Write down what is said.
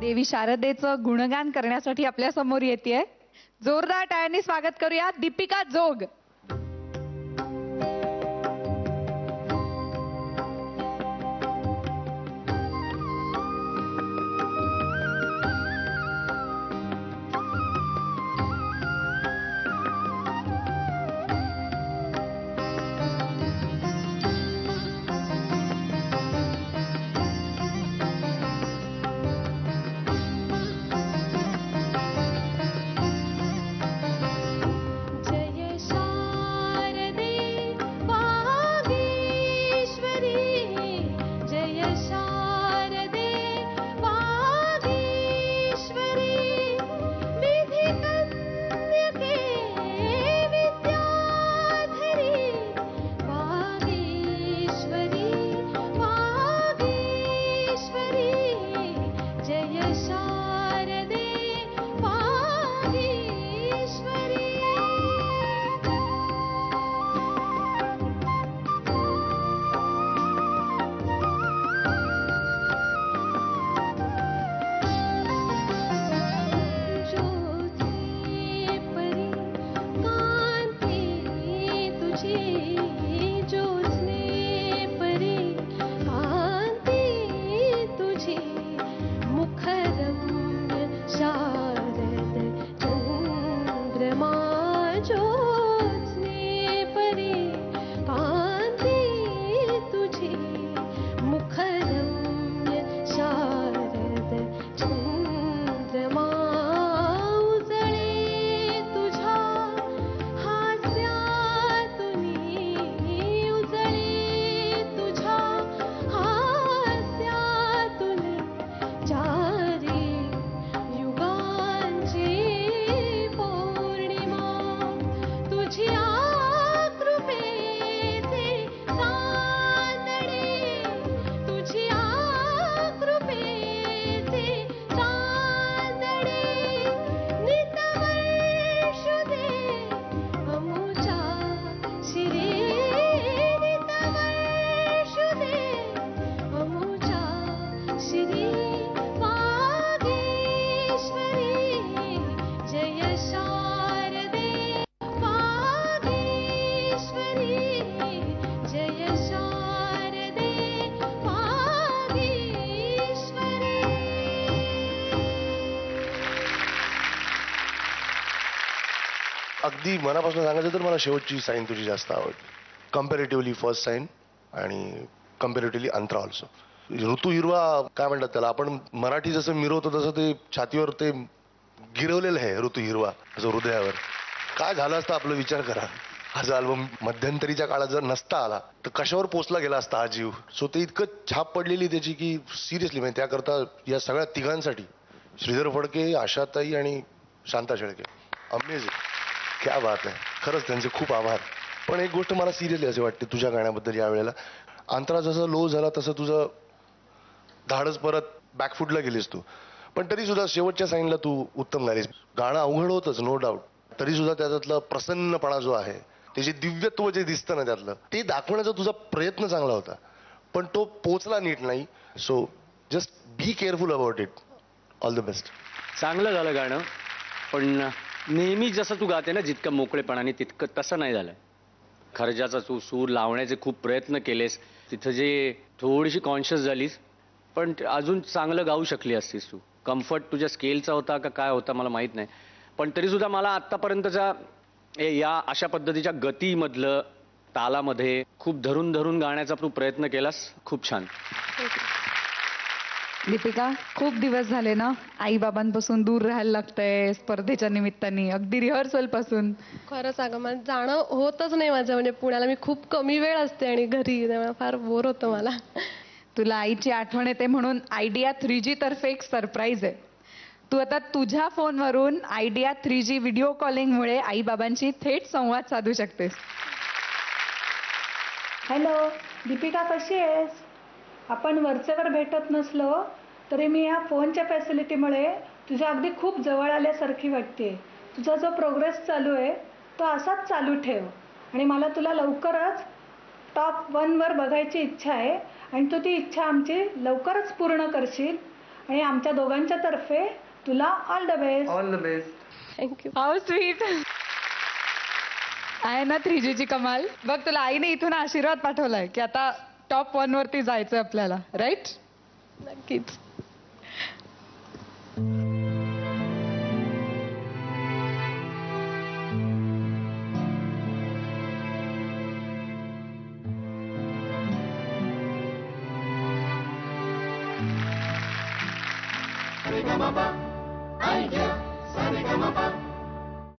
देवी शारदेचं गुणगान करण्यासाठी आपल्या समोर येते. जोरदार टाळ्यांनी स्वागत करूया दीपिका जोग. अगदी मनापासून सांगायचं तर मला शेवटची साईन तुझी जास्त आवडली. कम्पॅरेटिव्हली फर्स्ट साईन आणि कम्पॅरेटिव्हली अंतरा ऑल्सो. ऋतू हिरवा काय म्हणतात त्याला, आपण मराठी जसं मिरवतो तसं ते छातीवर ते गिरवलेलं आहे ऋतू हिरवा असं हृदयावर. काय झालं असतं आपलं विचार करा. हा जो अल्बम मध्यंतरीच्या काळात जर नसता आला तर कशावर पोचला गेला असता हा जीव. सो ते इतकं छाप पडलेली त्याची की सिरियसली म्हणजे त्याकरता या सगळ्या तिघांसाठी श्रीधर फडके, आशाताई आणि शांता शेळके अमेझिंग. क्या बात आहे. खरंच त्यांचे खूप आभार. पण एक गोष्ट मला सिरियसली असे वाटते तुझ्या गाण्याबद्दल या वेळेला, अंतरा जसं लो झाला तसं तुझं धाडस परत बॅकफूटला गेलीस तू. पण तरी सुद्धा शेवटच्या साईनला तू उत्तम गालीस. गाणं अवघड होतच नो डाऊट, तरी सुद्धा त्याच्यातला प्रसन्नपणा जो आहे, त्याचे दिव्यत्व जे दिसतं ना त्यातलं, ते दाखवण्याचा तुझा प्रयत्न चांगला होता पण तो पोचला नीट नाही. So just be careful about it. All the best. चांगलं झालं गाणं, पण नेहमी जसं तू गाते ना जितकं मोकळेपणाने तितकं तसं नाही झालं. खर्जाचा तू सूर लावण्याचे खूप प्रयत्न केलेस, तिथं जे थोडीशी कॉन्शियस झालीस, पण अजून चांगलं गाऊ शकली असतीस तू. कम्फर्ट तुझ्या स्केलचा होता का काय होता मला माहीत नाही, पण तरीसुद्धा मला आत्तापर्यंतच्या या अशा पद्धतीच्या गतीमधलं तालामध्ये खूप धरून धरून गाण्याचा तू प्रयत्न केलास. खूप छान. दीपिका, खूप दिवस झाले ना आई बाबांपासून दूर राहायला लागतंय स्पर्धेच्या निमित्ताने, अगदी रिहर्सल पासून. खरं सांगा मला जाणं होतच नाही माझं. म्हणजे पुण्याला मी खूप कमी वेळ असते आणि घरी त्यामुळे फार बोर होतं मला. तुला आईची आठवण येते म्हणून आयडिया 3G तर्फे एक सरप्राईज आहे. तू आता तुझ्या फोनवरून आयडिया 3G व्हिडिओ कॉलिंगमुळे आई बाबांशी थेट संवाद साधू शकतेस. हॅलो दीपिका, कशी आहेस? आपण वरचेवर भेटत नसलो तरी मी या फोनच्या फॅसिलिटीमुळे तुझ्या अगदी खूप जवळ आल्यासारखी वाटते. तुझा जो प्रोग्रेस चालू आहे तो असाच चालू ठेव आणि मला तुला लवकरच टॉप 1 वर बघायची इच्छा आहे. आणि तू ती इच्छा आमची लवकरच पूर्ण करशील आणि आमच्या दोघांच्या तर्फे तुला all the best. All the best. Thank you. How sweet आहे ना 3G ची कमाल. बघ तुला आईने इथून आशीर्वाद पाठवलाय की आता टॉप 1 वरती जायचं आपल्याला, राईट? नक्कीच. Idea, Sarigama,